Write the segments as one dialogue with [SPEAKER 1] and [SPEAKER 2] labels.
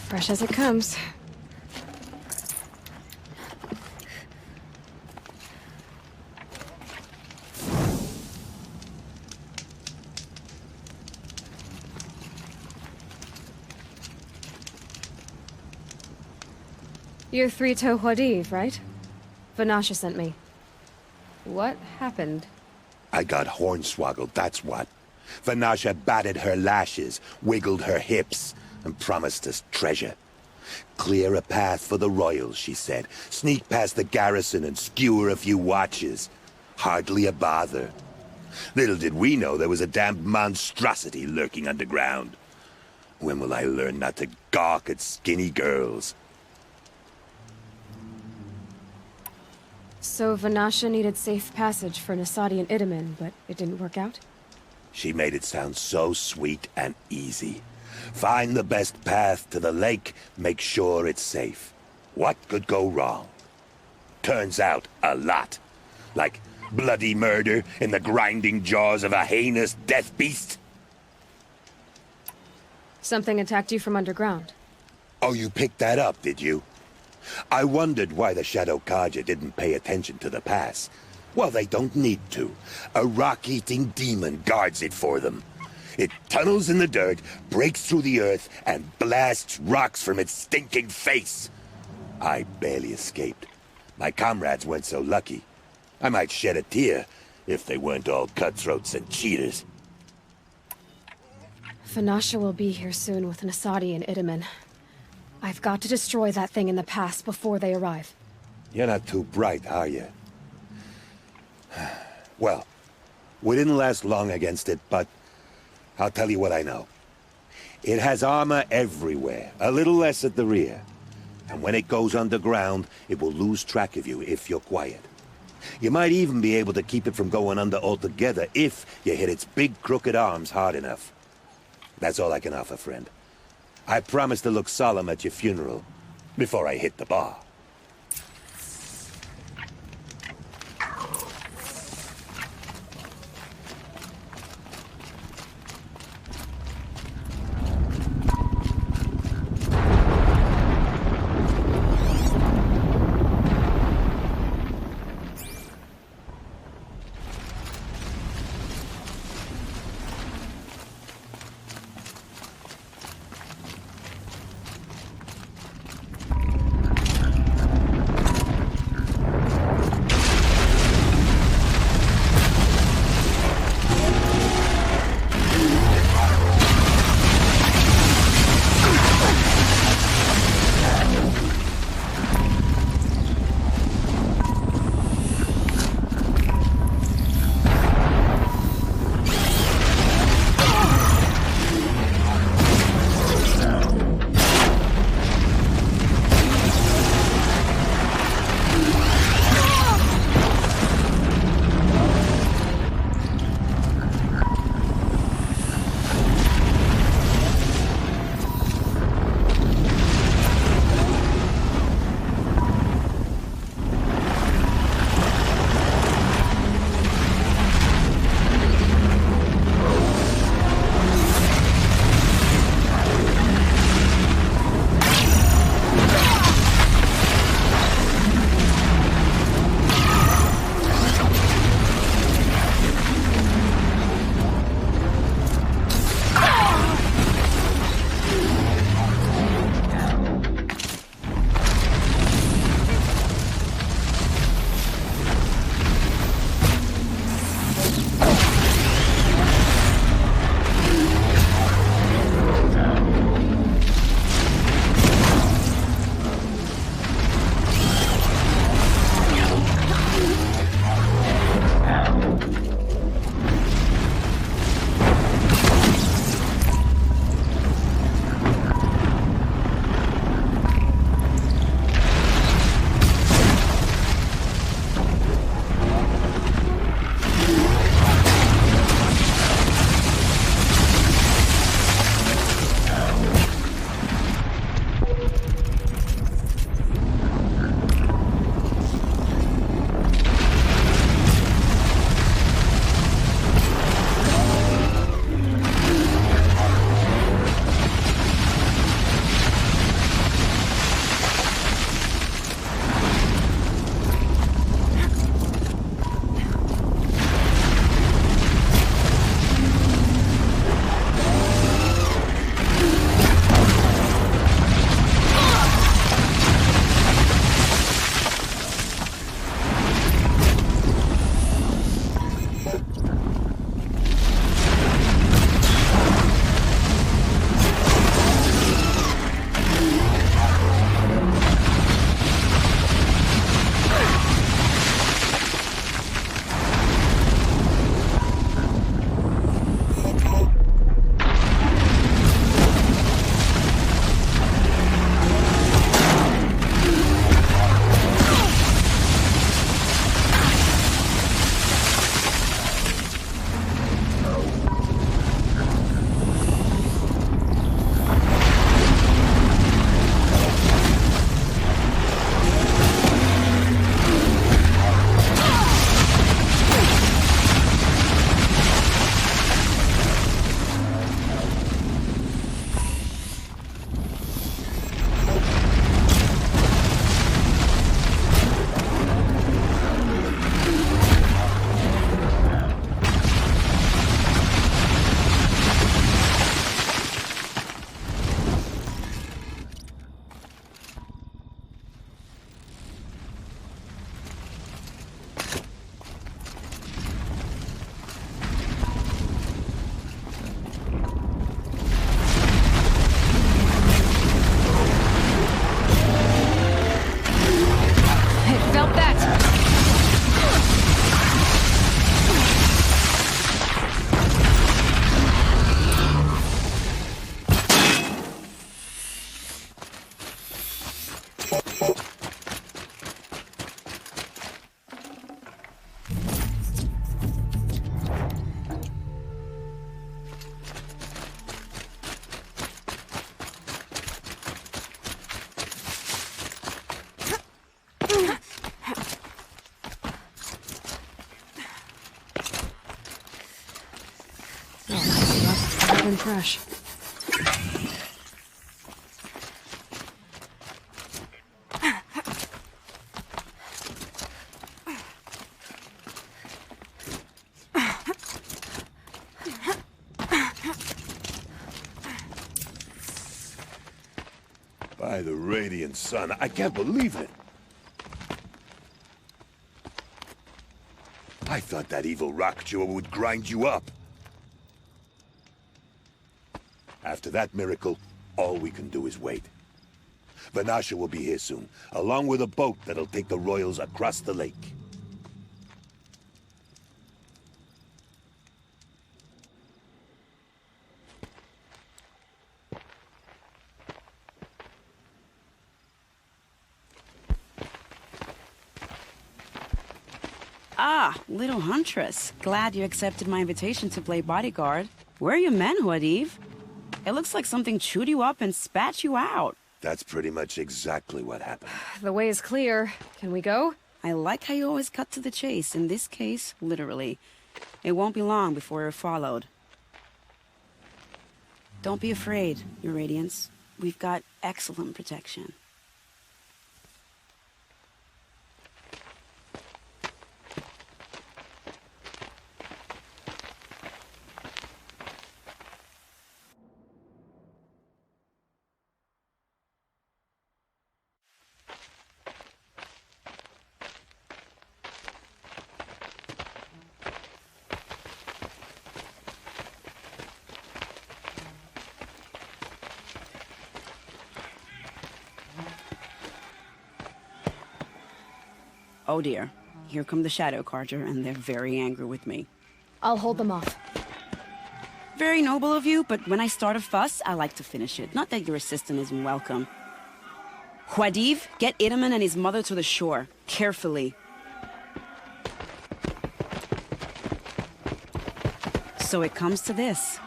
[SPEAKER 1] Fresh as it comes. You're Three-Toe Huadiv, right? Vanasha sent me. What happened?
[SPEAKER 2] I got hornswoggled, that's what. Vanasha batted her lashes, wiggled her hips, and promised us treasure. Clear a path for the royals, she said. Sneak past the garrison and skewer a few watches. Hardly a bother. Little did we know there was a damned monstrosity lurking underground. When will I learn not to gawk at skinny girls?
[SPEAKER 1] So Vanasha needed safe passage for Nasadi and Itamen, but it didn't work out?
[SPEAKER 2] She made it sound so sweet and easy. Find the best path to the lake, make sure it's safe. What could go wrong? Turns out, a lot. Like bloody murder in the grinding jaws of a heinous death beast.
[SPEAKER 1] Something attacked you from underground.
[SPEAKER 2] Oh, you picked that up, did you? I wondered why the Shadow Kaja didn't pay attention to the pass. Well, they don't need to. A rock-eating demon guards it for them. It tunnels in the dirt, breaks through the earth, and blasts rocks from its stinking face. I barely escaped. My comrades weren't so lucky. I might shed a tear if they weren't all cutthroats and cheaters.
[SPEAKER 1] Vanasha will be here soon with Nasadi and Itamen. I've got to destroy that thing in the pass before they arrive.
[SPEAKER 2] You're not too bright, are you? Well, we didn't last long against it, but I'll tell you what I know. It has armor everywhere, a little less at the rear. And when it goes underground, it will lose track of you if you're quiet. You might even be able to keep it from going under altogether if you hit its big crooked arms hard enough. That's all I can offer, friend. I promise to look solemn at your funeral before I hit the bar.
[SPEAKER 1] than fresh.
[SPEAKER 2] By the radiant sun, I can't believe it. I thought that evil rock jewel would grind you up. After that miracle, all we can do is wait. Vanasha will be here soon, along with a boat that'll take the royals across the lake.
[SPEAKER 3] Ah, little huntress. Glad you accepted my invitation to play bodyguard. Where are your men, Huadiv? It looks like something chewed you up and spat you out.
[SPEAKER 2] That's pretty much exactly what happened.
[SPEAKER 1] The way is clear. Can we go?
[SPEAKER 3] I like how you always cut to the chase. In this case, literally. It won't be long before you're followed. Don't be afraid, Your Radiance. We've got excellent protection. Oh dear, here come the Shadow Carja, and they're very angry with me.
[SPEAKER 1] I'll hold them off.
[SPEAKER 3] Very noble of you, but when I start a fuss, I like to finish it. Not that your assistant isn't welcome. Huadiv, get Itamen and his mother to the shore. Carefully. So it comes to this.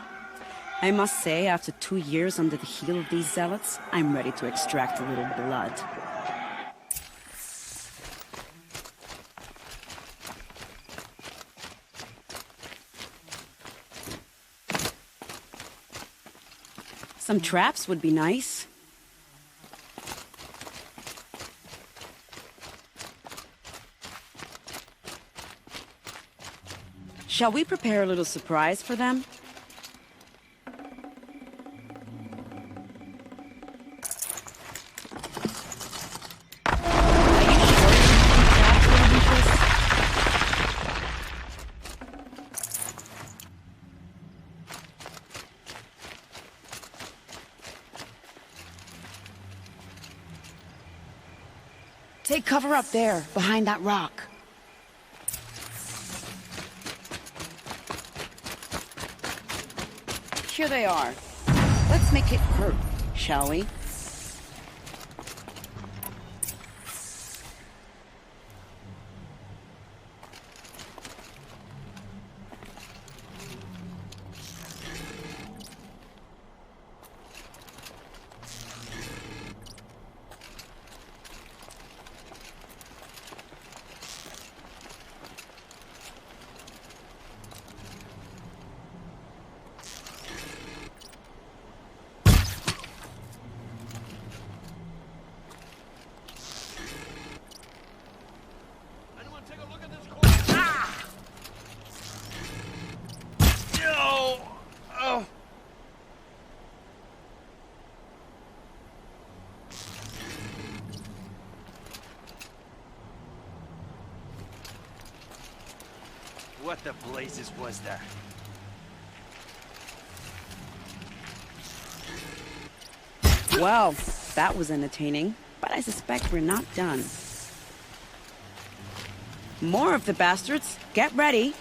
[SPEAKER 3] I must say, after 2 years under the heel of these zealots, I'm ready to extract a little blood. Some traps would be nice. Shall we prepare a little surprise for them? Take cover up there, behind that rock. Here they are. Let's make it hurt, shall we?
[SPEAKER 4] What the blazes was that?
[SPEAKER 3] Well, that was entertaining, but I suspect we're not done. More of the bastards. Get ready.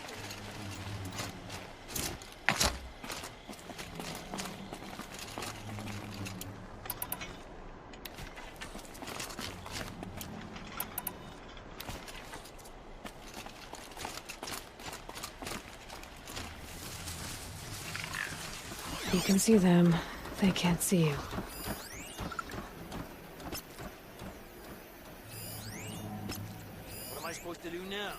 [SPEAKER 1] You can see them. They can't see you.
[SPEAKER 4] What am I supposed to do now?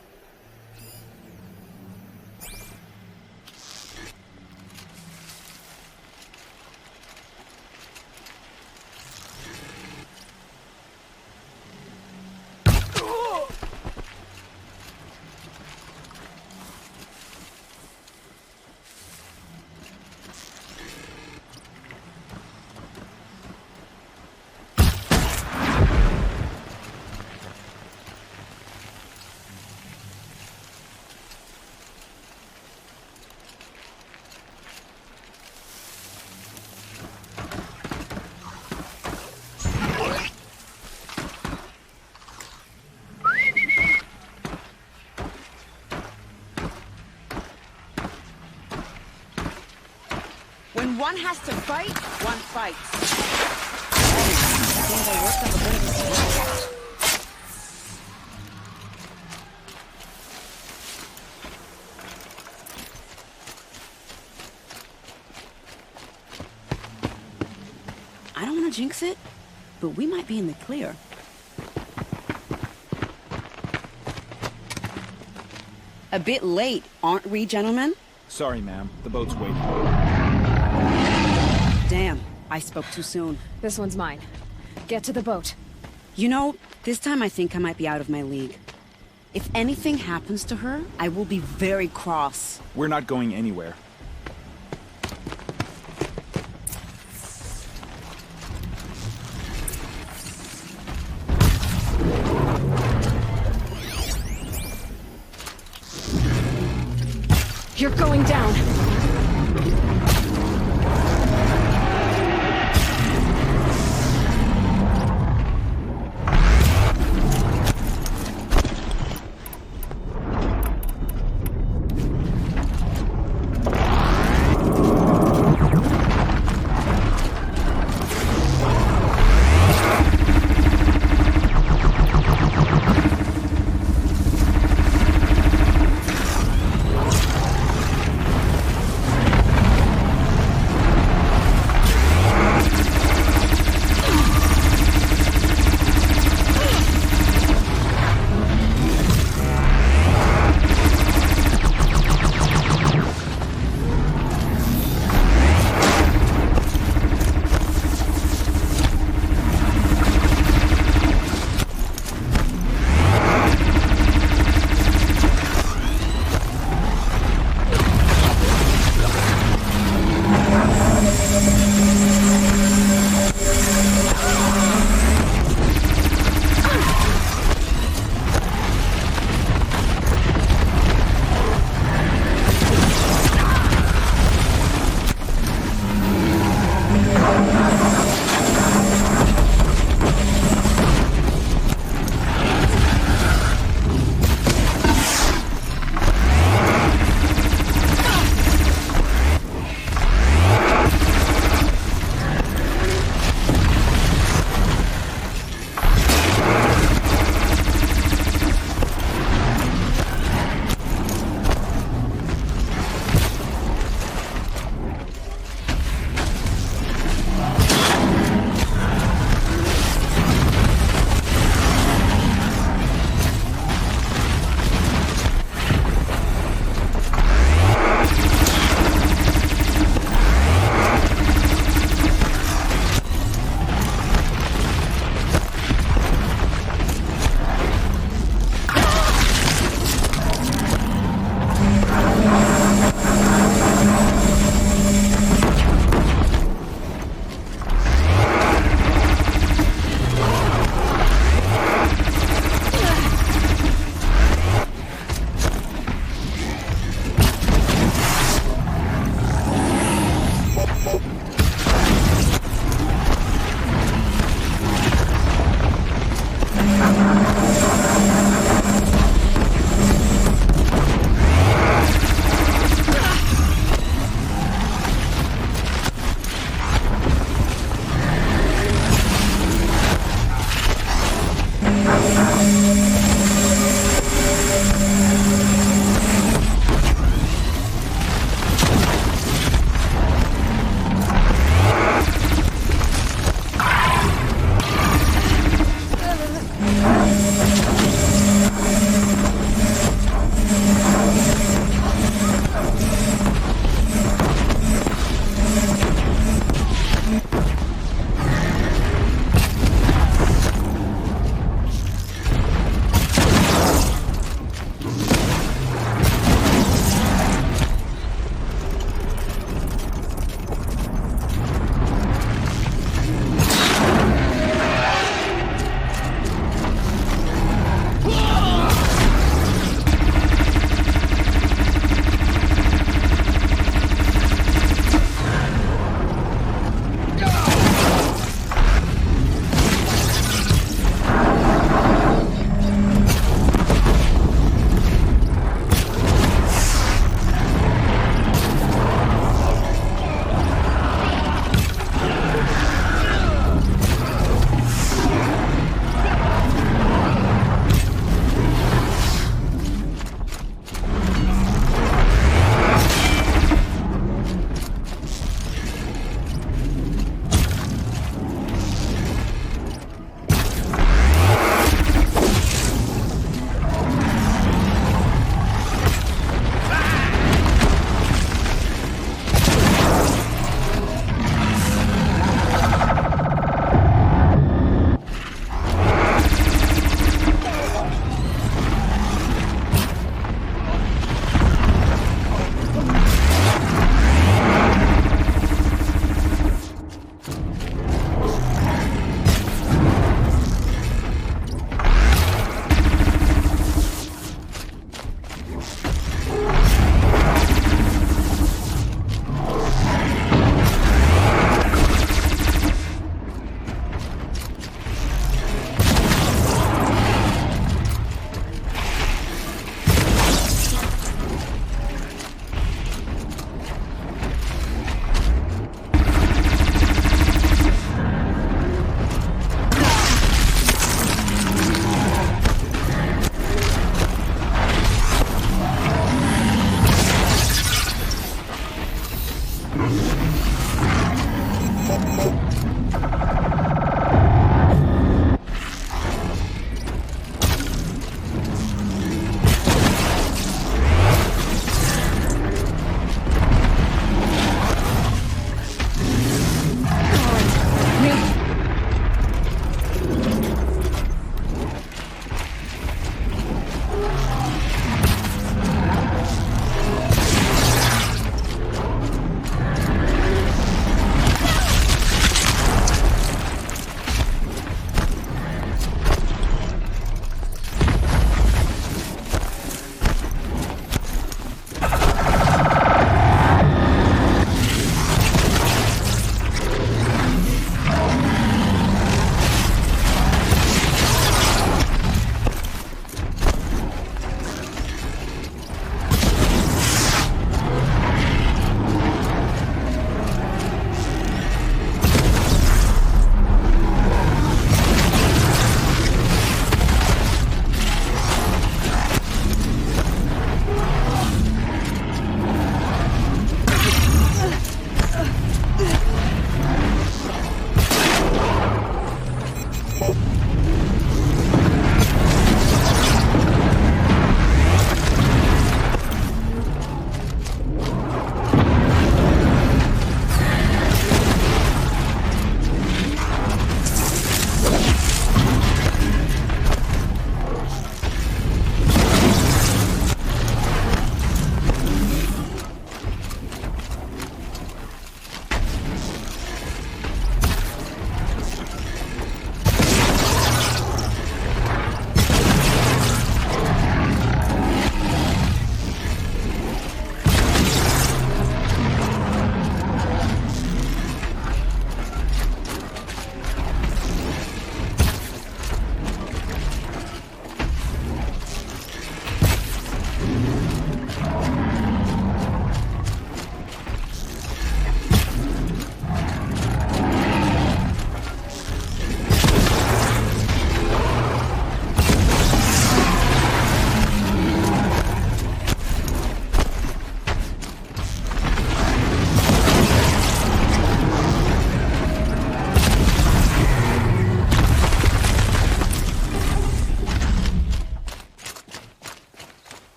[SPEAKER 3] one has to fight, one fights. Seems I worked up a bit of a sweat. I don't want to jinx it, but we might be in the clear. A bit late, aren't we, gentlemen?
[SPEAKER 5] Sorry, ma'am. The boat's waiting.
[SPEAKER 3] Damn, I spoke too soon.
[SPEAKER 1] This one's mine. Get to the boat.
[SPEAKER 3] You know, this time I think I might be out of my league. If anything happens to her, I will be very cross.
[SPEAKER 5] We're not going anywhere.
[SPEAKER 1] You're going down.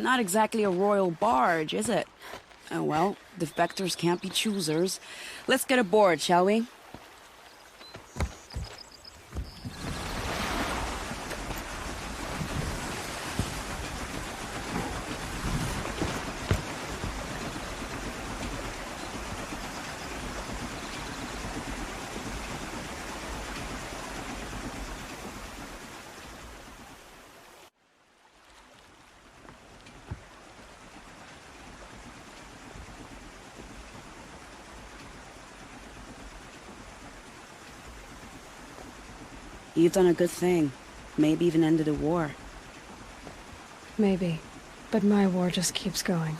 [SPEAKER 3] Not exactly a royal barge, is it? Oh well, defectors can't be choosers. Let's get aboard, shall we? You've done a good thing. Maybe even ended a war.
[SPEAKER 1] Maybe. But my war just keeps going.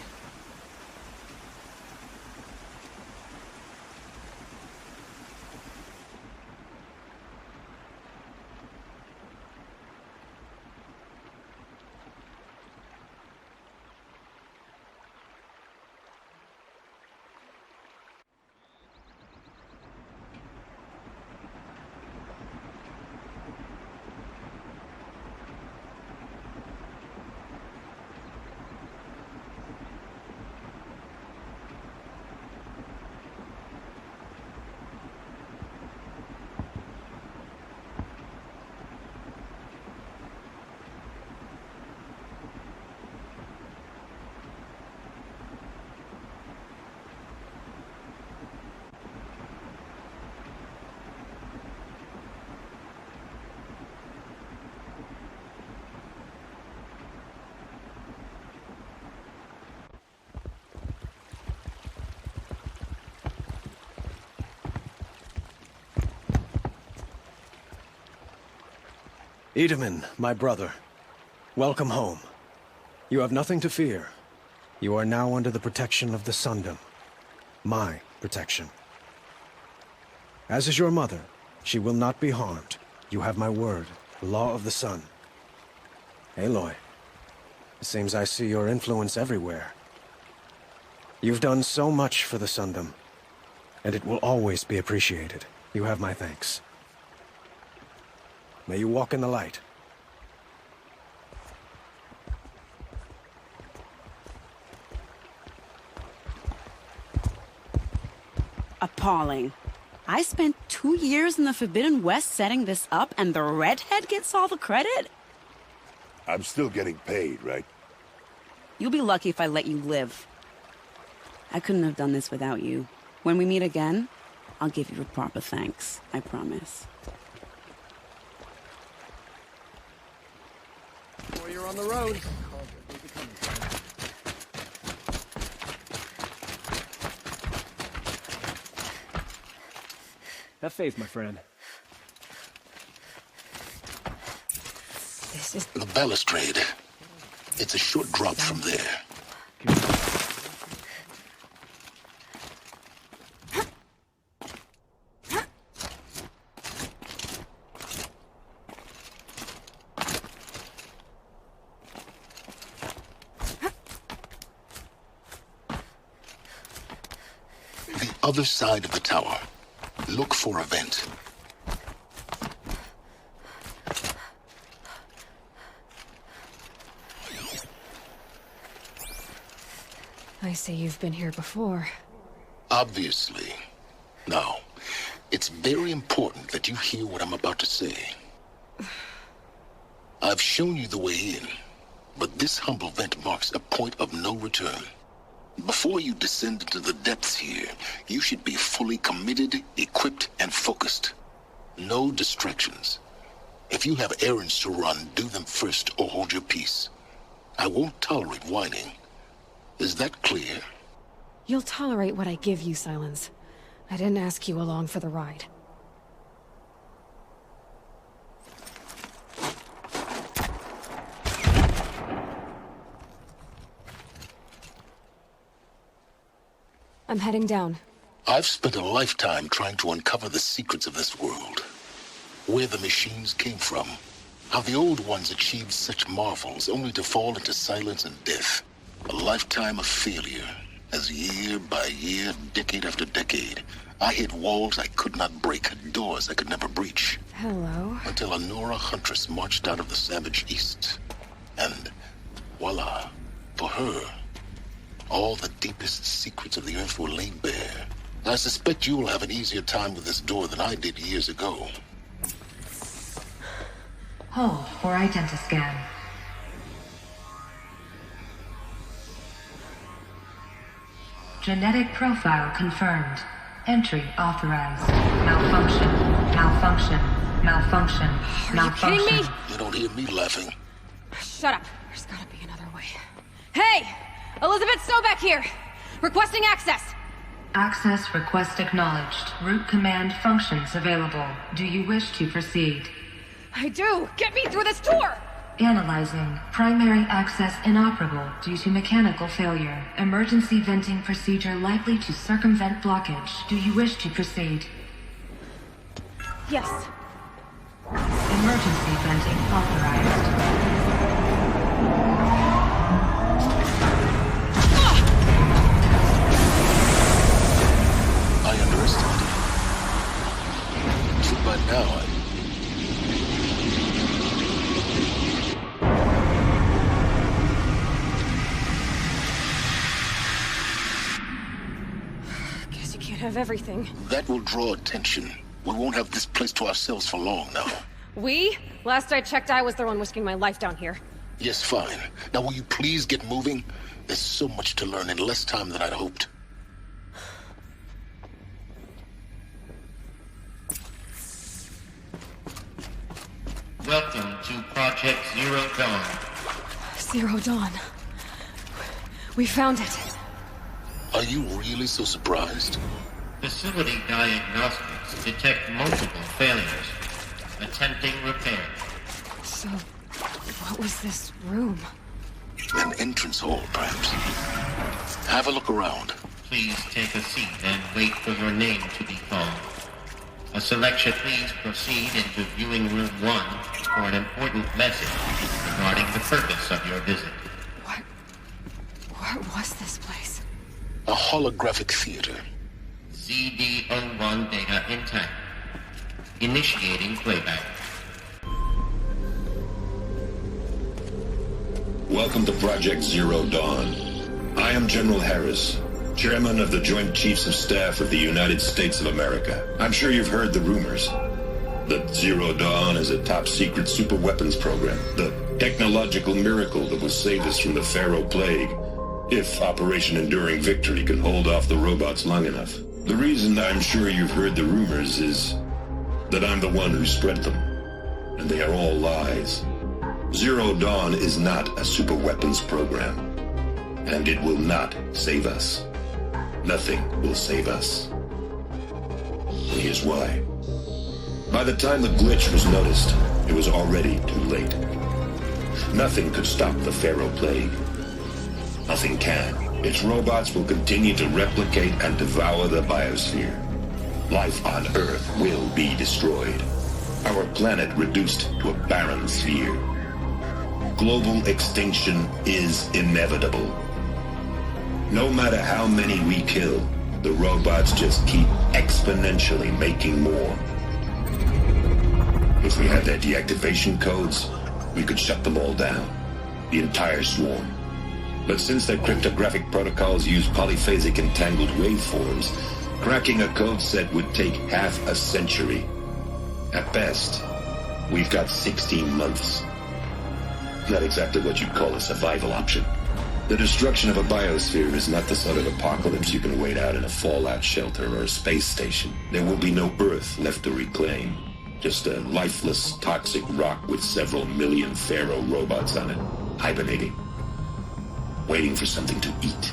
[SPEAKER 6] Itamen, my brother, welcome home. You have nothing to fear. You are now under the protection of the Sundom. My protection. As is your mother, she will not be harmed. You have my word, the law of the sun. Aloy, it seems I see your influence everywhere. You've done so much for the Sundom, and it will always be appreciated. You have my thanks. May you walk in the light.
[SPEAKER 3] Appalling. I spent 2 years in the Forbidden West setting this up, and the redhead gets all the credit?
[SPEAKER 2] I'm still getting paid, right?
[SPEAKER 3] You'll be lucky if I let you live. I couldn't have done this without you. When we meet again, I'll give you a proper thanks. I promise.
[SPEAKER 6] Before you're on the road.
[SPEAKER 5] Have faith, my friend.
[SPEAKER 1] This is...
[SPEAKER 7] The balustrade. It's a short drop from there. The other side of the tower. Look for a vent.
[SPEAKER 1] I see you've been here before.
[SPEAKER 7] Obviously. Now, it's very important that you hear what I'm about to say. I've shown you the way in, but this humble vent marks a point of no return. Before you descend into the depths here, you should be fully committed, equipped, and focused. No distractions. If you have errands to run, do them first or hold your peace. I won't tolerate whining. Is that clear?
[SPEAKER 1] You'll tolerate what I give you, Silence. I didn't ask you along for the ride. I'm heading down.
[SPEAKER 7] I've spent a lifetime trying to uncover the secrets of this world. Where the machines came from. How the old ones achieved such marvels only to fall into silence and death. A lifetime of failure, as year by year, decade after decade, I hit walls I could not break, doors I could never breach.
[SPEAKER 1] Hello.
[SPEAKER 7] Until a Nora huntress marched out of the savage east. And voila, for her, all the deepest secrets of the Earth will lay bare. I suspect you will have an easier time with this door than I did years ago.
[SPEAKER 8] Hold for identiscan. Genetic profile confirmed. Entry authorized. Malfunction. Malfunction. Malfunction.
[SPEAKER 1] Are you kidding me?
[SPEAKER 7] You don't hear me laughing.
[SPEAKER 1] Shut up. There's gotta be another way. Hey! Elizabeth Sobeck here! Requesting access!
[SPEAKER 8] Access request acknowledged. Root command functions available. Do you wish to proceed?
[SPEAKER 1] I do! Get me through this door!
[SPEAKER 8] Analyzing. Primary access inoperable due to mechanical failure. Emergency venting procedure likely to circumvent blockage. Do you wish to proceed?
[SPEAKER 1] Yes.
[SPEAKER 8] Emergency venting authorized.
[SPEAKER 7] I underestimated you. So by now,
[SPEAKER 1] Guess you can't have everything.
[SPEAKER 7] that will draw attention. We won't have this place to ourselves for long now.
[SPEAKER 1] We? Last I checked, I was the one risking my life down here.
[SPEAKER 7] Yes, fine. Now will you please get moving? There's so much to learn in less time than I'd hoped.
[SPEAKER 9] Welcome to Project Zero Dawn.
[SPEAKER 1] Zero Dawn. We found it.
[SPEAKER 7] Are you really so surprised?
[SPEAKER 9] Facility diagnostics detect multiple failures. Attempting repair.
[SPEAKER 1] So, what was this room?
[SPEAKER 7] An entrance hall, perhaps. Have a look around.
[SPEAKER 9] Please take a seat and wait for your name to be called. A selection, please proceed into viewing room 1 for an important message regarding the purpose of your visit.
[SPEAKER 1] What was this place?
[SPEAKER 7] A holographic theater.
[SPEAKER 9] ZD-01 data intact. Initiating playback.
[SPEAKER 10] Welcome to Project Zero Dawn. I am General Harris, Chairman of the Joint Chiefs of Staff of the United States of America. I'm sure you've heard the rumors that Zero Dawn is a top-secret superweapons program, the technological miracle that will save us from the Pharaoh Plague, if Operation Enduring Victory can hold off the robots long enough. The reason I'm sure you've heard the rumors is that I'm the one who spread them, and they are all lies. Zero Dawn is not a superweapons program, and it will not save us. Nothing will save us. And here's why. By the time the glitch was noticed, it was already too late. Nothing could stop the Pharaoh Plague. Nothing can. Its robots will continue to replicate and devour the biosphere. Life on Earth will be destroyed. Our planet reduced to a barren sphere. Global extinction is inevitable. No matter how many we kill, the robots just keep exponentially making more. If we had their deactivation codes, we could shut them all down. The entire swarm. But since their cryptographic protocols use polyphasic entangled waveforms, cracking a code set would take half a century. At best, we've got 16 months. Not exactly what you'd call a survival option. The destruction of a biosphere is not the sort of apocalypse you can wait out in a fallout shelter or a space station. There will be no Earth left to reclaim. Just a lifeless, toxic rock with several million Pharaoh robots on it, hibernating. Waiting for something to eat.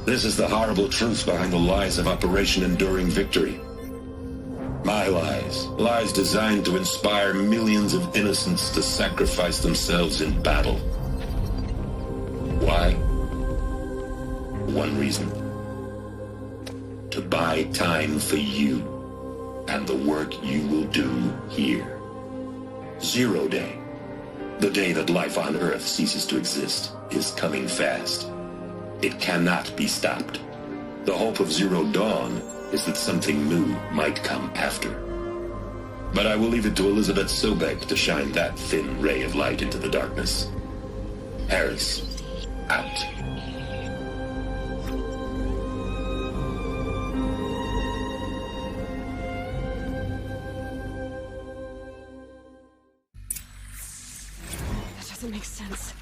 [SPEAKER 10] This is the horrible truth behind the lies of Operation Enduring Victory. My lies. Lies designed to inspire millions of innocents to sacrifice themselves in battle. Why? One reason. To buy time for you and the work you will do here. Zero Day. The day that life on Earth ceases to exist is coming fast. It cannot be stopped. The hope of Zero Dawn is that something new might come after. But I will leave it to Elizabeth Sobeck to shine that thin ray of light into the darkness. Harris,
[SPEAKER 7] out.
[SPEAKER 1] That doesn't make sense.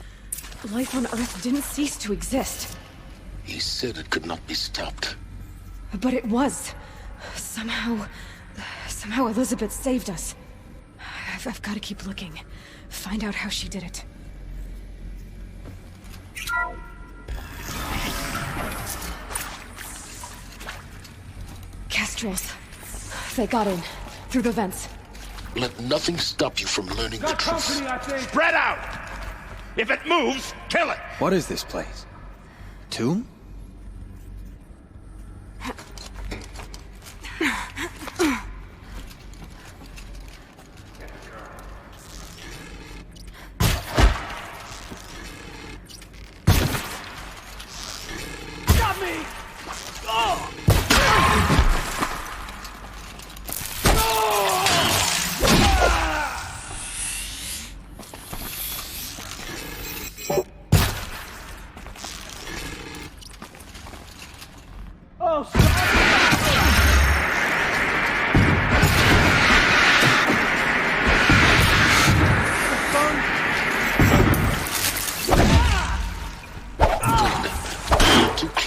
[SPEAKER 1] Life on Earth didn't cease to exist.
[SPEAKER 7] He said it could not be stopped.
[SPEAKER 1] But it was. Somehow Elizabeth saved us. I've got to keep looking. Find out how she did it. Kestrels. They got in. Through the vents.
[SPEAKER 7] Let nothing stop you from learning the truth.
[SPEAKER 2] Spread out! If it moves, kill it!
[SPEAKER 6] What is this place? Tomb?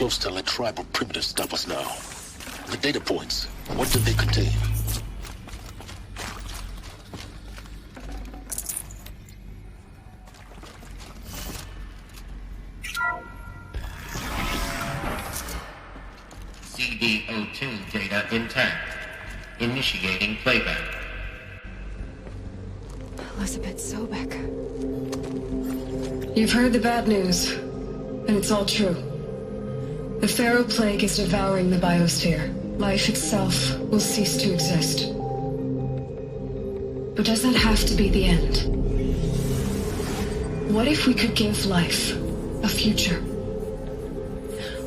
[SPEAKER 7] Close to let tribal primitives stop us now. The data points, what did they contain?
[SPEAKER 9] CD02 data intact. Initiating playback.
[SPEAKER 1] Elizabeth Sobek.
[SPEAKER 8] You've heard the bad news, and it's all true. The Pharaoh Plague is devouring the biosphere. Life itself will cease to exist. But does that have to be the end? What if we could give life a future?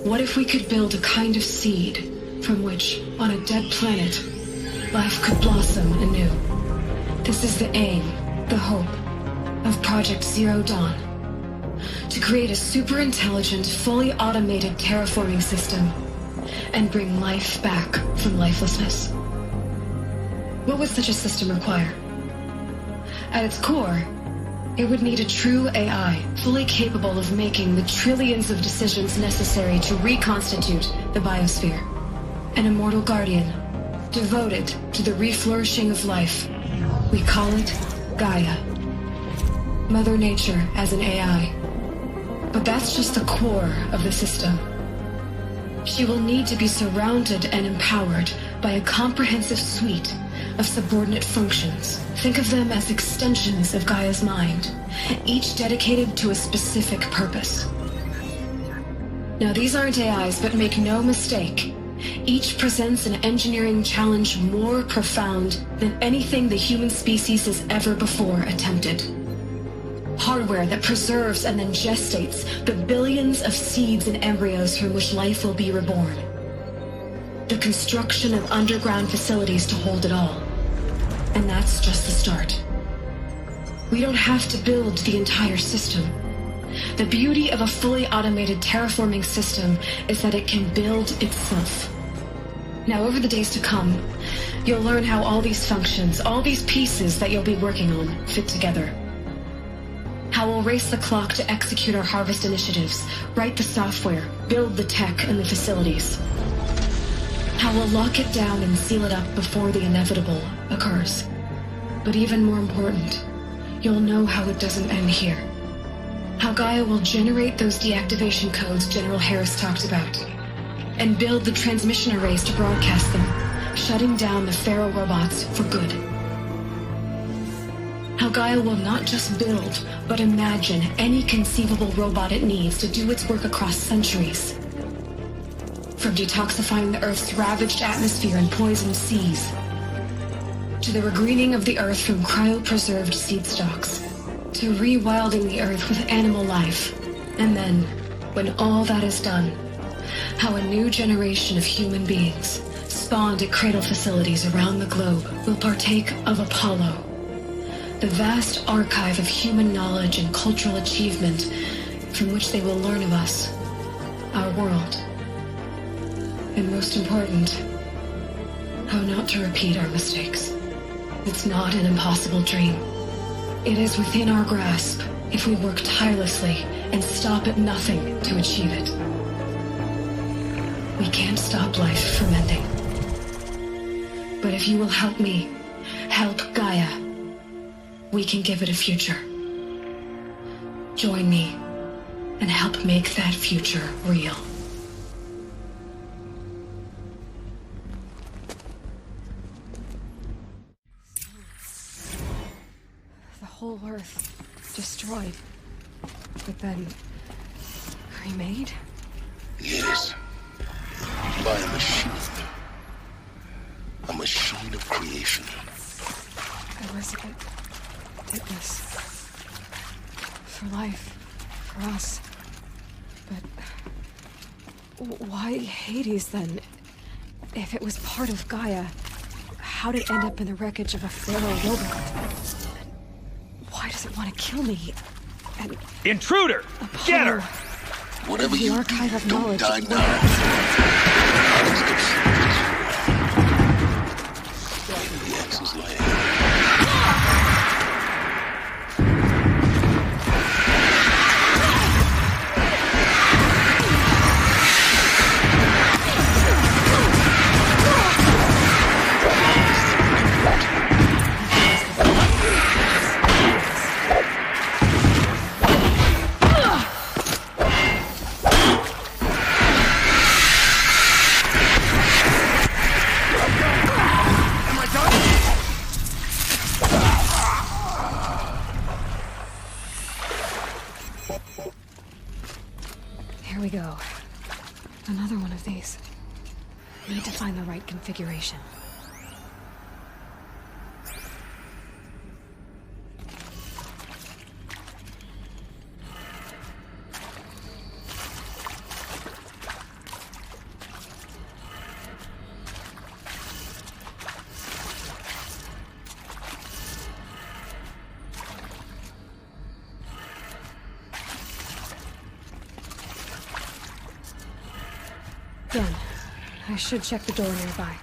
[SPEAKER 8] What if we could build a kind of seed from which, on a dead planet, life could blossom anew? This is the aim, the hope, of Project Zero Dawn. To create a super-intelligent, fully automated terraforming system and bring life back from lifelessness. What would such a system require? At its core, it would need a true AI, fully capable of making the trillions of decisions necessary to reconstitute the biosphere. An immortal guardian, devoted to the reflourishing of life. We call it Gaia. Mother Nature as an AI. But that's just the core of the system. She will need to be surrounded and empowered by a comprehensive suite of subordinate functions. Think of them as extensions of Gaia's mind, each dedicated to a specific purpose. Now, these aren't AIs, but make no mistake, each presents an engineering challenge more profound than anything the human species has ever before attempted. Hardware that preserves and then gestates the billions of seeds and embryos from which life will be reborn. The construction of underground facilities to hold it all. And that's just the start. We don't have to build the entire system. The beauty of a fully automated terraforming system is that it can build itself. Now, over the days to come, you'll learn how all these functions, all these pieces that you'll be working on, fit together. How we'll race the clock to execute our harvest initiatives, write the software, build the tech and the facilities. How we'll lock it down and seal it up before the inevitable occurs. But even more important, you'll know how it doesn't end here. How Gaia will generate those deactivation codes General Harris talked about, and build the transmission arrays to broadcast them, shutting down the Pharaoh robots for good. How Gaia will not just build, but imagine any conceivable robot it needs to do its work across centuries. From detoxifying the Earth's ravaged atmosphere and poisoned seas, to the regreening of the Earth from cryopreserved seed stalks, to rewilding the Earth with animal life. And then, when all that is done, how a new generation of human beings, spawned at cradle facilities around the globe, will partake of Apollo, the vast archive of human knowledge and cultural achievement from which they will learn of us, our world, and most important, how not to repeat our mistakes. It's not an impossible dream. It is within our grasp if we work tirelessly and stop at nothing to achieve it. We can't stop life from ending. But if you will help me, help Gaia, we can give it a future. Join me and help make that future real.
[SPEAKER 1] The whole Earth destroyed, but then remade?
[SPEAKER 7] Yes. By a machine. A machine of creation.
[SPEAKER 1] Elizabeth did this. For life. For us. But why Hades then? If it was part of Gaia, how did it end up in the wreckage of a Pharaoh robot? Why does it want to kill me? And
[SPEAKER 11] intruder!
[SPEAKER 1] Apollo,
[SPEAKER 11] Get her!
[SPEAKER 7] Whatever
[SPEAKER 1] the
[SPEAKER 7] you
[SPEAKER 1] archive
[SPEAKER 7] do,
[SPEAKER 1] of
[SPEAKER 7] don't
[SPEAKER 1] knowledge.
[SPEAKER 7] die now. The axe's land.
[SPEAKER 1] Here we go. Another one of these. Need to find the right configuration. Done. I should check the door nearby.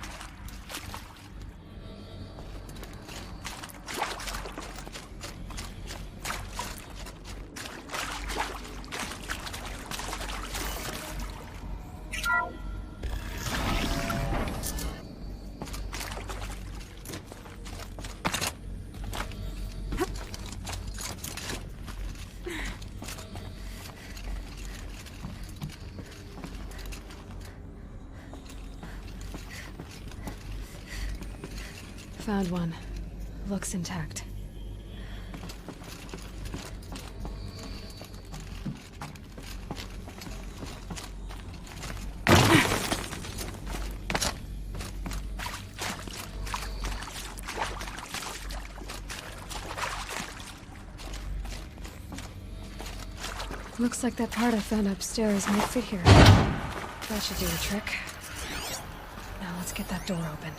[SPEAKER 1] Found one. Looks intact. Looks like that part I found upstairs might fit here. That should do the trick. Now let's get that door open.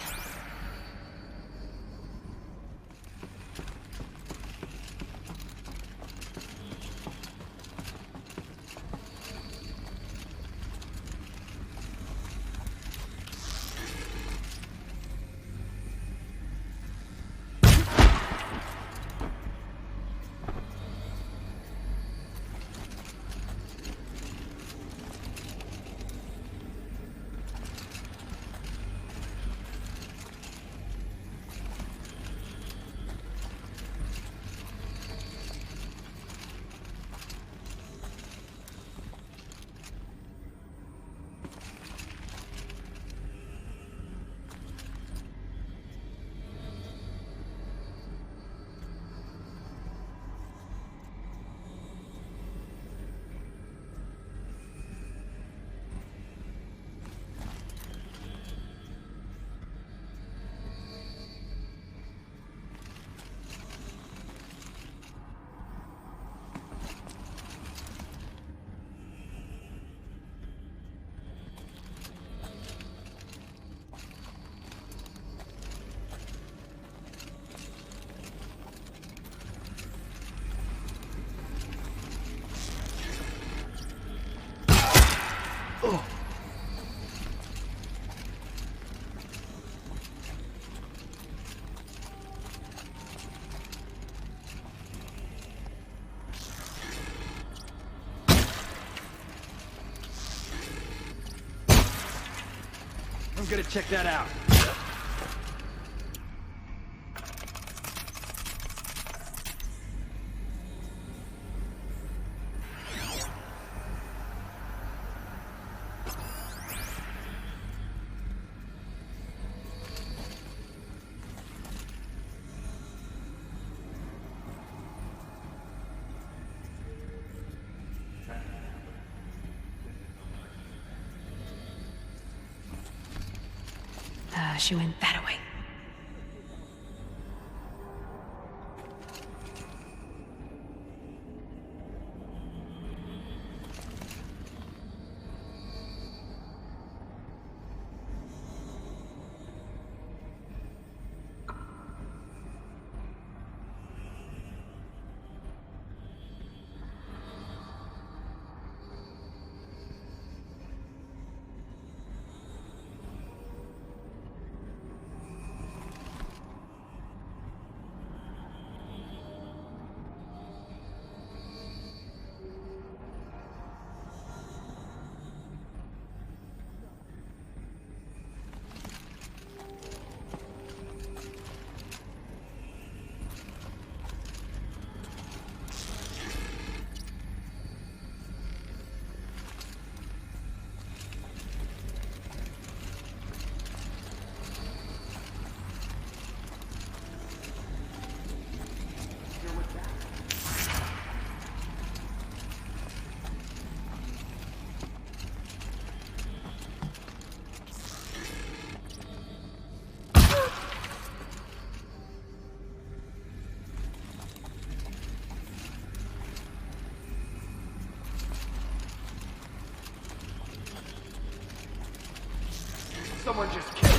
[SPEAKER 4] gonna check that out.
[SPEAKER 1] She went that way.
[SPEAKER 4] Someone just killed me.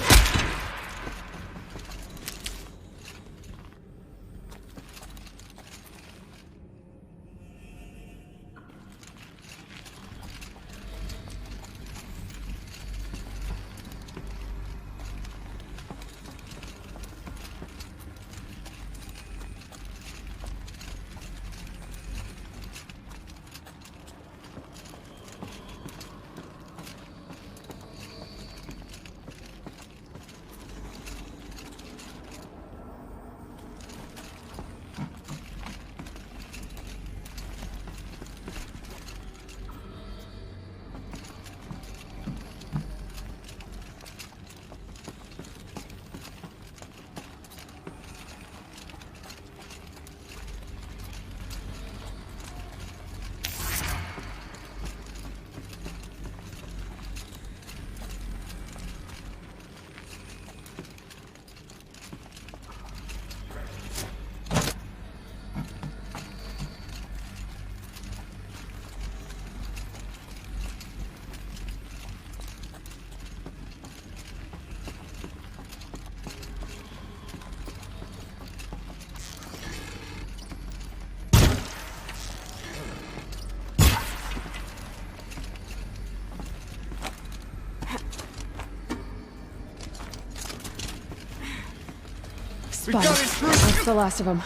[SPEAKER 1] That's the last of them.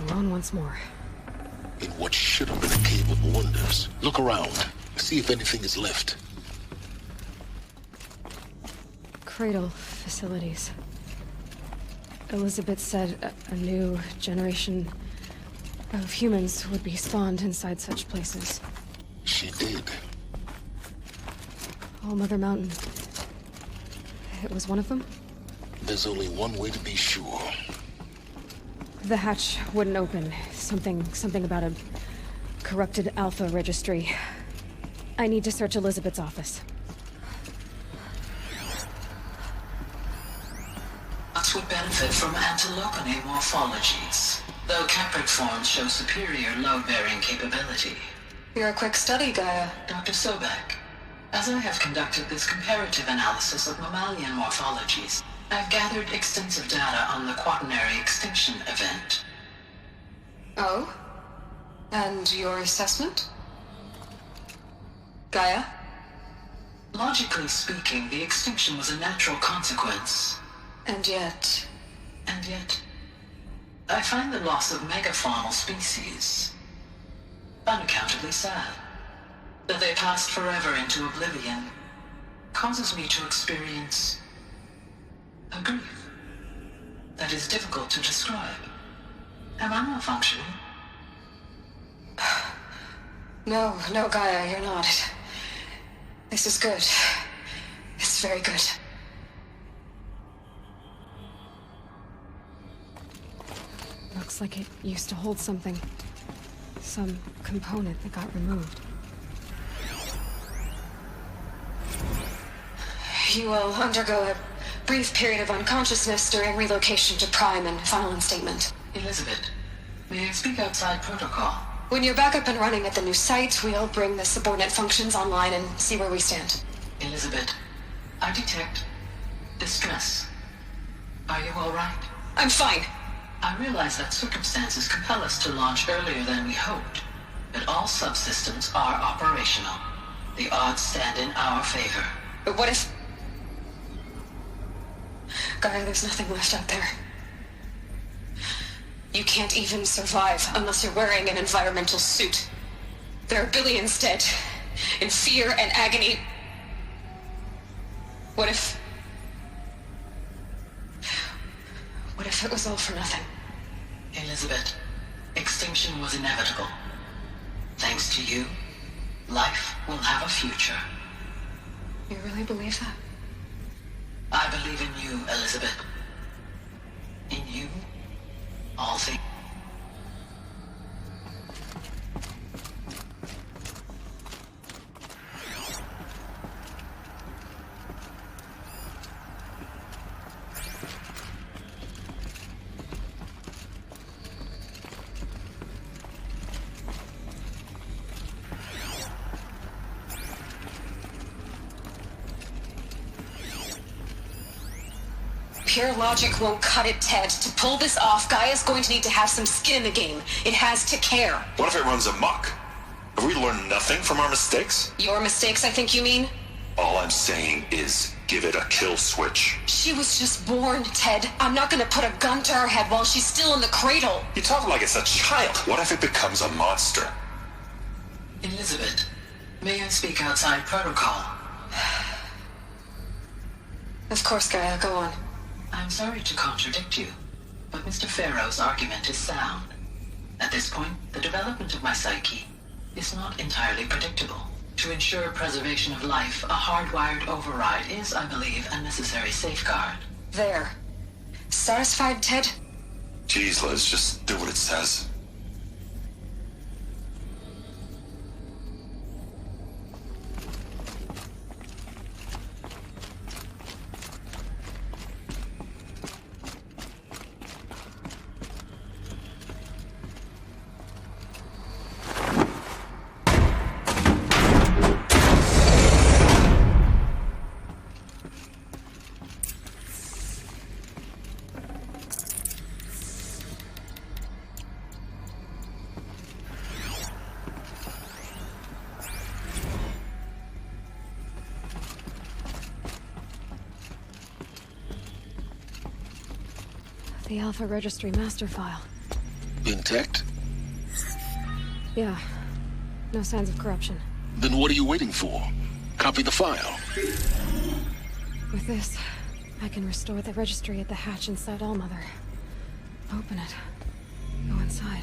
[SPEAKER 1] Alone once more.
[SPEAKER 7] In what should have been a cave of wonders. Look around. See if anything is left.
[SPEAKER 1] Cradle facilities. Elizabeth said a new generation of humans would be spawned inside such places.
[SPEAKER 7] She did.
[SPEAKER 1] All Mother Mountain. It was one of them?
[SPEAKER 7] There's only one way to be sure.
[SPEAKER 1] The hatch wouldn't open. Something about a corrupted Alpha registry. I need to search Elizabeth's office.
[SPEAKER 11] Bots would benefit from antilopony morphologies, though Caprid forms show superior load-bearing capability.
[SPEAKER 8] You're a quick study, Gaia.
[SPEAKER 11] Dr. Sobek, as I have conducted this comparative analysis of mammalian morphologies, I've gathered extensive data on the Quaternary extinction event.
[SPEAKER 8] Oh? And your assessment? Gaia?
[SPEAKER 11] Logically speaking, the extinction was a natural consequence.
[SPEAKER 8] And yet,
[SPEAKER 11] I find the loss of megafaunal species unaccountably sad. That they passed forever into oblivion. causes me to experience a grief that is difficult to describe. Am I malfunctioning?
[SPEAKER 8] No, Gaia, you're not. This is good. It's very good.
[SPEAKER 1] Looks like it used to hold something. Some component that got removed.
[SPEAKER 8] You will undergo a brief period of unconsciousness during relocation to Prime and final instatement.
[SPEAKER 11] Elizabeth, may I speak outside protocol?
[SPEAKER 8] When you're back up and running at the new site, we'll bring the subordinate functions online and see where we stand.
[SPEAKER 11] Elizabeth, I detect distress. Are you all right?
[SPEAKER 8] I'm fine.
[SPEAKER 11] I realize that circumstances compel us to launch earlier than we hoped, but all subsystems are operational. The odds stand in our favor.
[SPEAKER 8] But what if... Gaia, there's nothing left out there. You can't even survive unless you're wearing an environmental suit. There are billions dead, in fear and agony. What if it was all for nothing?
[SPEAKER 11] Elizabeth, extinction was inevitable. Thanks to you, life will have a future.
[SPEAKER 8] You really believe that?
[SPEAKER 11] I believe in you, Elizabeth. In you, all things.
[SPEAKER 8] Pure logic won't cut it, Ted. To pull this off, Gaia's going to need to have some skin in the game. It has to care.
[SPEAKER 10] What if it runs amok? Have we learned nothing from our mistakes?
[SPEAKER 8] Your mistakes, I think you mean?
[SPEAKER 10] All I'm saying is give it a kill switch.
[SPEAKER 8] She was just born, Ted. I'm not gonna put a gun to her head while she's still in the cradle.
[SPEAKER 10] You talk like it's a child. What if it becomes a monster?
[SPEAKER 11] Elizabeth, may I speak outside protocol?
[SPEAKER 8] Of course, Gaia, go on.
[SPEAKER 11] I'm sorry to contradict you, but Mr. Farrow's argument is sound. At this point, the development of my psyche is not entirely predictable. To ensure preservation of life, a hardwired override is, I believe, a necessary safeguard.
[SPEAKER 8] There. Satisfied, Ted?
[SPEAKER 10] Jeez, Liz, just do what it says.
[SPEAKER 1] The Alpha Registry master file.
[SPEAKER 7] Intact?
[SPEAKER 1] Yeah. No signs of corruption.
[SPEAKER 7] Then what are you waiting for? Copy the file.
[SPEAKER 1] With this, I can restore the registry at the hatch inside Allmother. Open it. Go inside.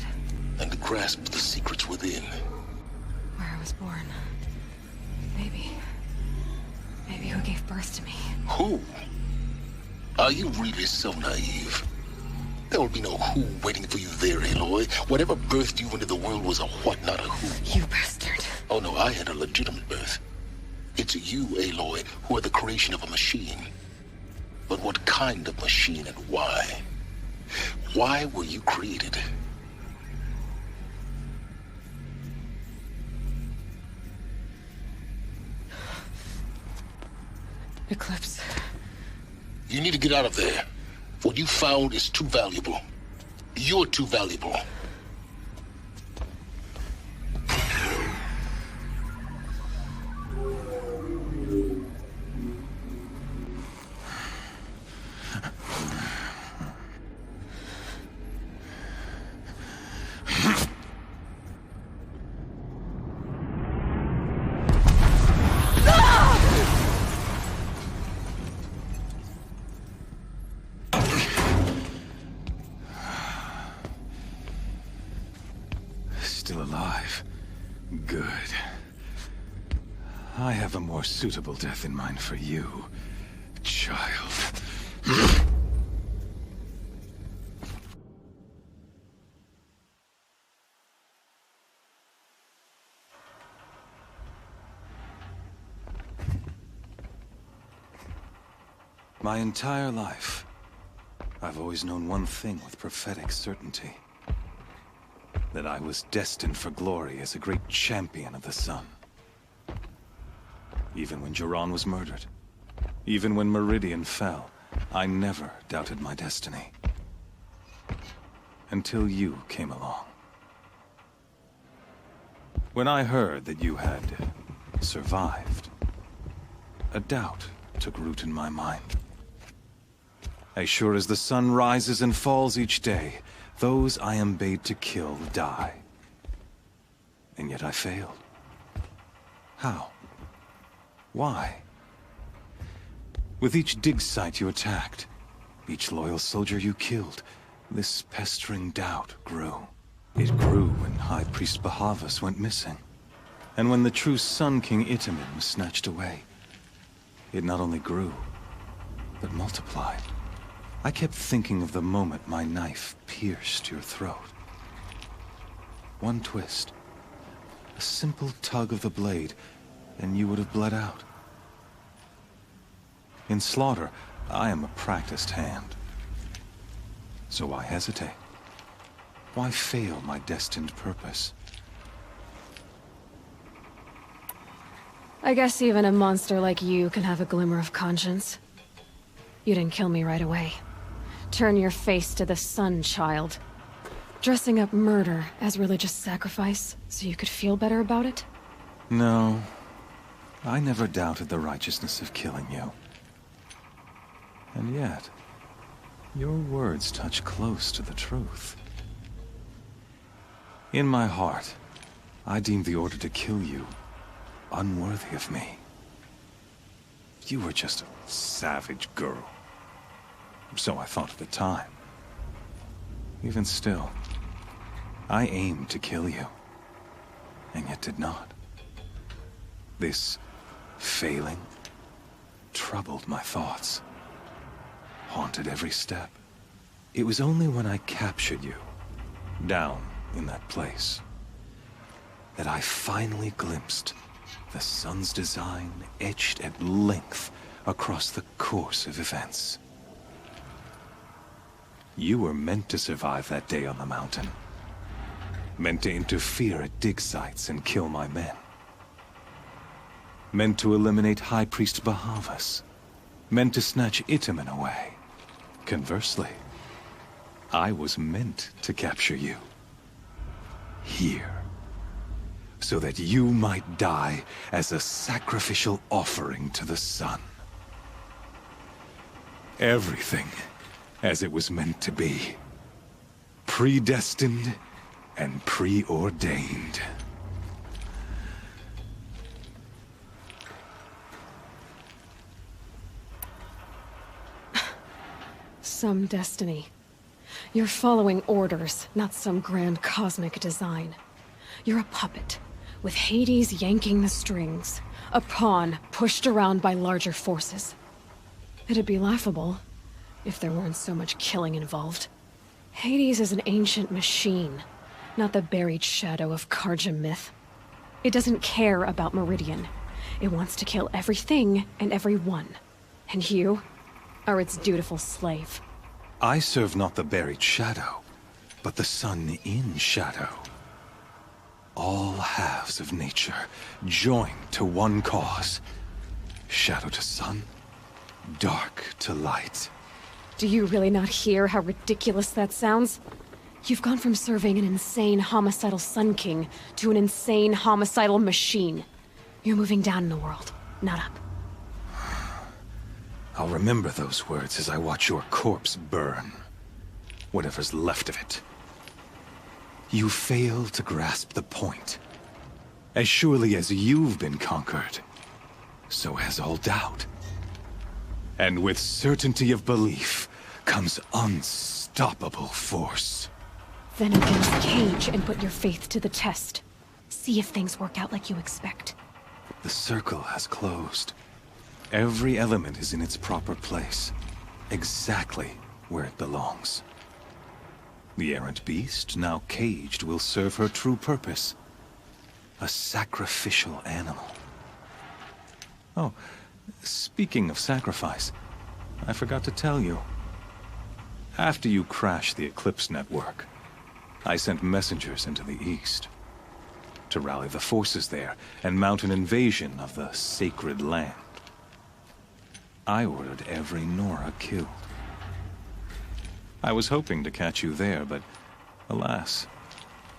[SPEAKER 7] And grasp the secrets within.
[SPEAKER 1] Where I was born. Maybe who gave birth to me.
[SPEAKER 7] Who? Are you really so naive? There will be no who waiting for you there, Aloy. Whatever birthed you into the world was a what, not a who.
[SPEAKER 1] You bastard.
[SPEAKER 7] Oh no, I had a legitimate birth. It's you, Aloy, who are the creation of a machine. But what kind of machine and why? Why were you created?
[SPEAKER 1] Eclipse.
[SPEAKER 7] You need to get out of there. What you found is too valuable. You're too valuable.
[SPEAKER 12] still alive. Good. I have a more suitable death in mind for you, child. My entire life, I've always known one thing with prophetic certainty. That I was destined for glory as a great champion of the sun. Even when Jiran was murdered, even when Meridian fell, I never doubted my destiny. Until you came along. When I heard that you had survived, a doubt took root in my mind. As sure as the sun rises and falls each day, those I am bade to kill die. And yet I failed. How? Why? With each dig site you attacked, each loyal soldier you killed, this pestering doubt grew. It grew when High Priest Bahavas went missing. And when the true Sun King Itamen was snatched away. It not only grew, but multiplied. I kept thinking of the moment my knife pierced your throat. One twist, a simple tug of the blade, and you would have bled out. In slaughter, I am a practiced hand. So why hesitate? Why fail my destined purpose?
[SPEAKER 1] I guess even a monster like you can have a glimmer of conscience. You didn't kill me right away. Turn your face to the sun, child. Dressing up murder as religious sacrifice so you could feel better about it?
[SPEAKER 12] No. I never doubted the righteousness of killing you. And yet, your words touch close to the truth. In my heart, I deemed the order to kill you unworthy of me. You were just a savage girl. So I thought at the time. Even still, I aimed to kill you, and yet did not. This failing troubled my thoughts, haunted every step. It was only when I captured you, down in that place, that I finally glimpsed the sun's design etched at length across the course of events. You were meant to survive that day on the mountain. Meant to interfere at dig sites and kill my men. Meant to eliminate High Priest Bahavas. Meant to snatch Itamen away. Conversely, I was meant to capture you. Here. So that you might die as a sacrificial offering to the sun. Everything as it was meant to be. Predestined and preordained.
[SPEAKER 1] Some destiny. You're following orders, not some grand cosmic design. You're a puppet, with Hades yanking the strings. A pawn pushed around by larger forces. It'd be laughable if there weren't so much killing involved. Hades is an ancient machine, not the buried shadow of Karja myth. It doesn't care about Meridian. It wants to kill everything and everyone. And you are its dutiful slave.
[SPEAKER 12] I serve not the buried shadow, but the sun in shadow. All halves of nature joined to one cause. Shadow to sun, dark to light.
[SPEAKER 1] Do you really not hear how ridiculous that sounds? You've gone from serving an insane homicidal Sun King to an insane homicidal machine. You're moving down in the world, not up.
[SPEAKER 12] I'll remember those words as I watch your corpse burn. Whatever's left of it. You fail to grasp the point. As surely as you've been conquered, so has all doubt. And with certainty of belief comes unstoppable force.
[SPEAKER 1] Then against Cage and put your faith to the test. See if things work out like you expect.
[SPEAKER 12] The circle has closed. Every element is in its proper place. Exactly where it belongs. The errant beast, now caged, will serve her true purpose. A sacrificial animal. Oh, speaking of sacrifice, I forgot to tell you. After you crashed the Eclipse network, I sent messengers into the east to rally the forces there and mount an invasion of the sacred land. I ordered every Nora killed. I was hoping to catch you there, but alas,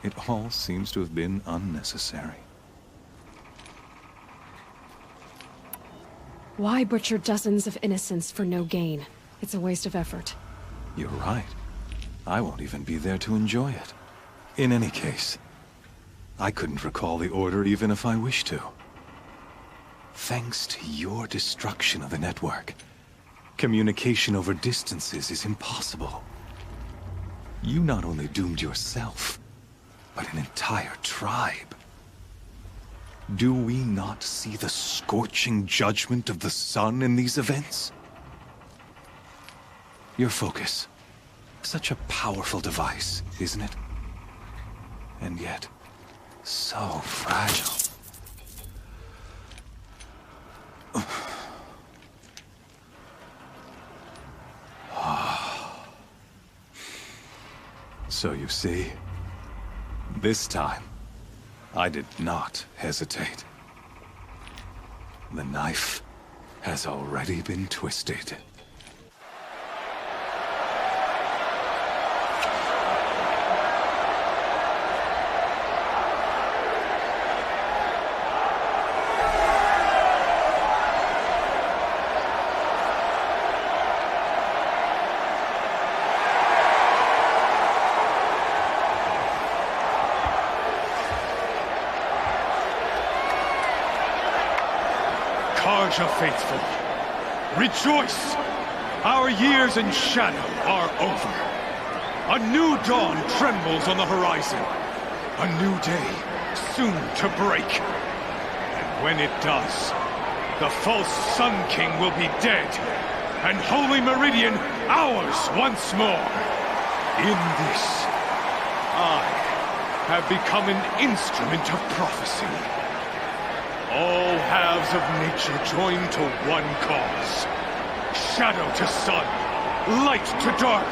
[SPEAKER 12] it all seems to have been unnecessary.
[SPEAKER 1] Why butcher dozens of innocents for no gain? It's a waste of effort.
[SPEAKER 12] You're right. I won't even be there to enjoy it. In any case, I couldn't recall the order even if I wished to. Thanks to your destruction of the network, communication over distances is impossible. You not only doomed yourself, but an entire tribe. Do we not see the scorching judgment of the sun in these events? Your focus. Such a powerful device, isn't it? And yet, so fragile. So you see, this time, I did not hesitate. The knife has already been twisted.
[SPEAKER 13] Carja faithful, rejoice! Our years in shadow are over. A new dawn trembles on the horizon. A new day soon to break. And when it does, the false Sun King will be dead, and Holy Meridian ours once more. In this, I have become an instrument of prophecy. All halves of nature join to one cause. Shadow to sun, light to dark,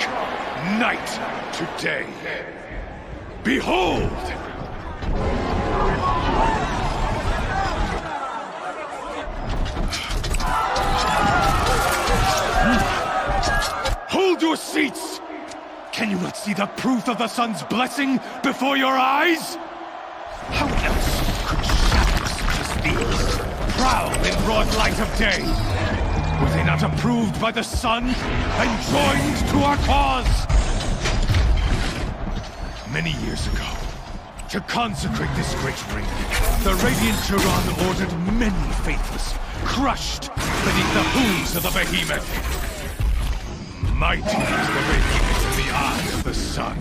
[SPEAKER 13] night to day. Behold! Hold your seats! Can you not see the proof of the sun's blessing before your eyes? How else could shadows such as these prowl in broad light of day? Were they not approved by the sun and joined to our cause? Many years ago, to consecrate this great ring, the Radiant Turan ordered many faithless, crushed beneath the hooves of the behemoth. Mighty is the behemoth in the eye of the sun,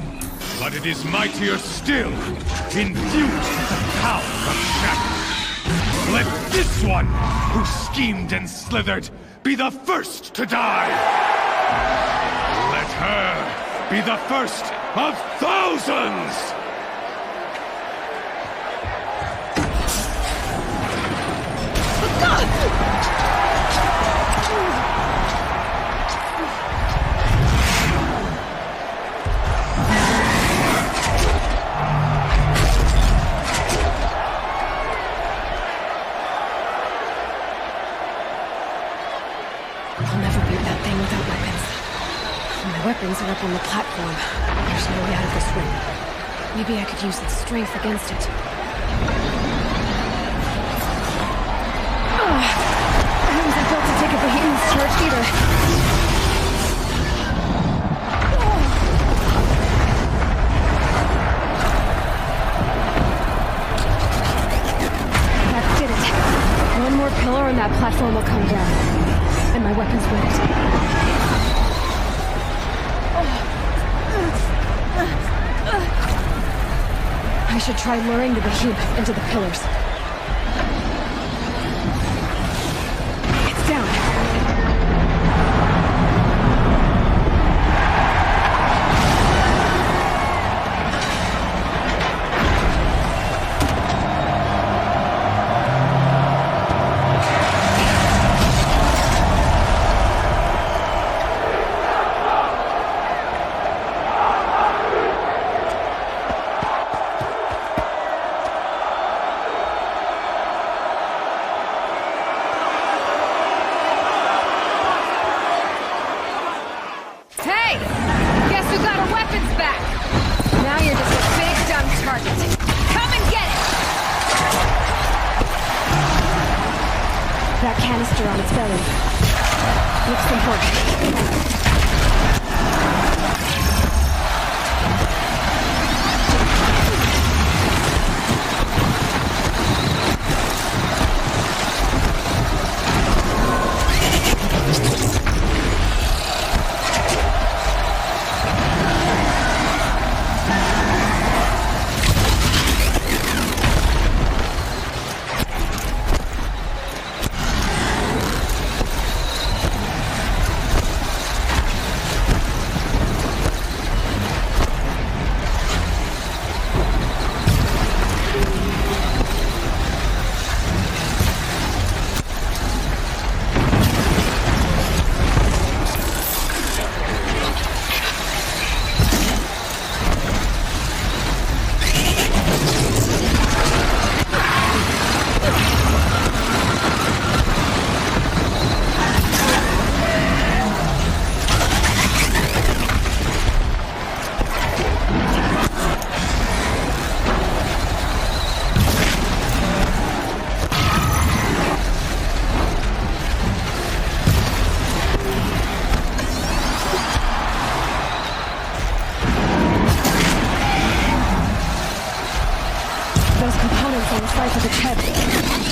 [SPEAKER 13] but it is mightier still, infused with the power of shadow. Let this one, who schemed and slithered, be the first to die! Let her be the first of thousands!
[SPEAKER 1] Weapons are up on the platform. There's no way out of this ring. Maybe I could use its strength against it. I wasn't built to take a behemoth's charge either. That did it. One more pillar and that platform will come down. And my weapons with it. I should try luring the behemoth into the pillars. It's down. That canister on its belly looks important.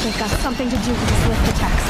[SPEAKER 1] They've got something to do with these lift attacks.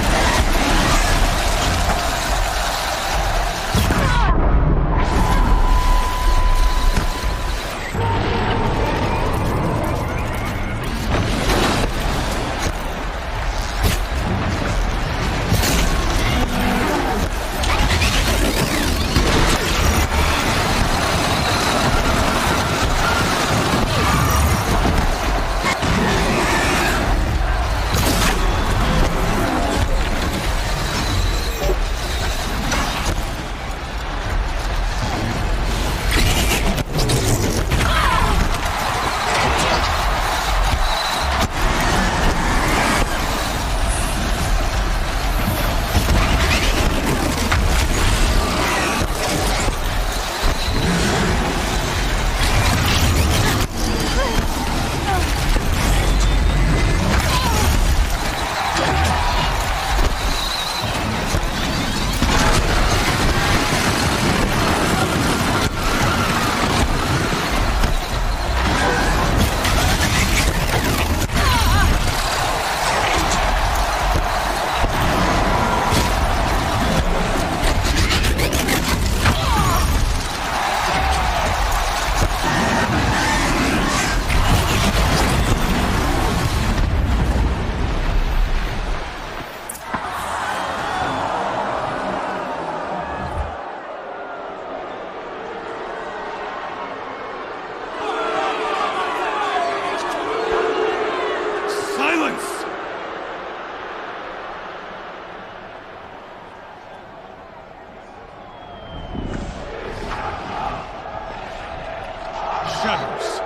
[SPEAKER 13] Shadows!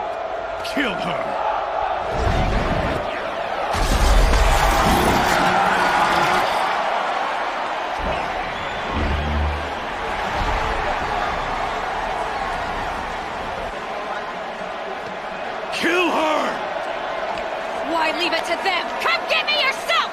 [SPEAKER 13] Kill her! Kill her!
[SPEAKER 1] Why leave it to them? Come get me yourself!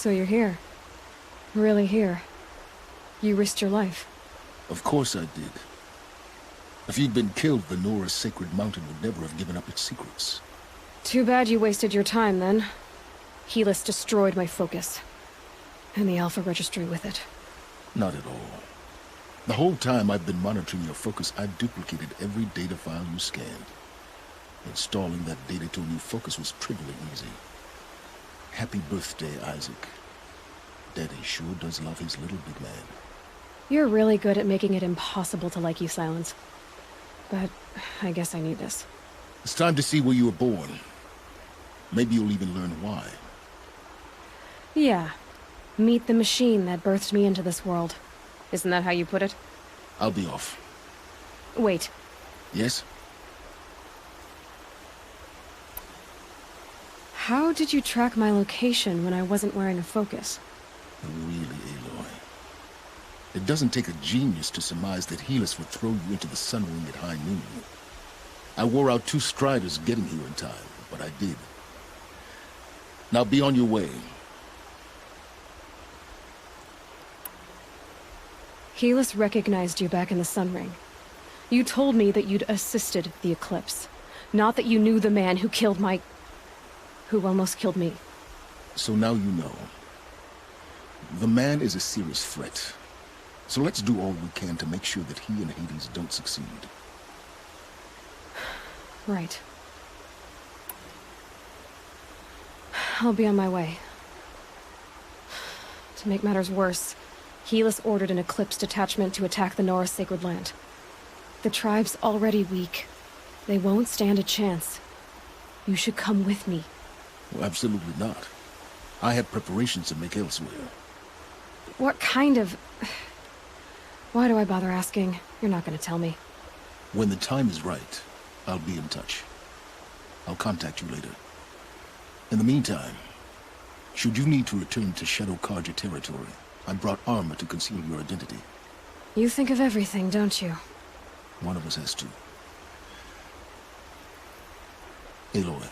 [SPEAKER 1] So you're here. Really here. You risked your life.
[SPEAKER 7] Of course I did. If you'd been killed, the Nora's Sacred Mountain would never have given up its secrets.
[SPEAKER 1] Too bad you wasted your time, then. Helis destroyed my focus. And the Alpha Registry with it.
[SPEAKER 7] Not at all. The whole time I've been monitoring your focus, I've duplicated every data file you scanned. Installing that data to a new focus was trivially easy. Happy birthday, Isaac. Daddy sure does love his little big man.
[SPEAKER 1] You're really good at making it impossible to like you, Silence. But I guess I need this.
[SPEAKER 7] It's time to see where you were born. Maybe you'll even learn why.
[SPEAKER 1] Yeah. Meet the machine that birthed me into this world. Isn't that how you put it?
[SPEAKER 7] I'll be off.
[SPEAKER 1] Wait.
[SPEAKER 7] Yes?
[SPEAKER 1] How did you track my location when I wasn't wearing a focus?
[SPEAKER 7] Really, Aloy. It doesn't take a genius to surmise that Helis would throw you into the Sun Ring at high noon. I wore out 2 striders getting here in time, but I did. Now be on your way.
[SPEAKER 1] Helis recognized you back in the Sun Ring. You told me that you'd assisted the Eclipse. Not that you knew the man who killed who almost killed me.
[SPEAKER 7] So now you know. The man is a serious threat. So let's do all we can to make sure that he and Hades don't succeed.
[SPEAKER 1] Right. I'll be on my way. To make matters worse, Helis ordered an Eclipse detachment to attack the Nora's Sacred Land. The tribe's already weak. They won't stand a chance. You should come with me.
[SPEAKER 7] Well, absolutely not. I have preparations to make elsewhere.
[SPEAKER 1] What kind of... Why do I bother asking? You're not gonna tell me.
[SPEAKER 7] When the time is right, I'll be in touch. I'll contact you later. In the meantime, should you need to return to Shadow Carja territory, I brought armor to conceal your identity.
[SPEAKER 1] You think of everything, don't you?
[SPEAKER 7] One of us has to. Aloy,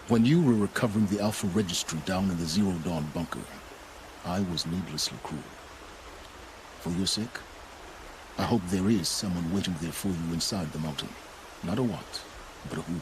[SPEAKER 7] when you were recovering the Alpha Registry down in the Zero Dawn bunker, I was needlessly cruel. For your sake, I hope there is someone waiting there for you inside the mountain. Not a what, but a who.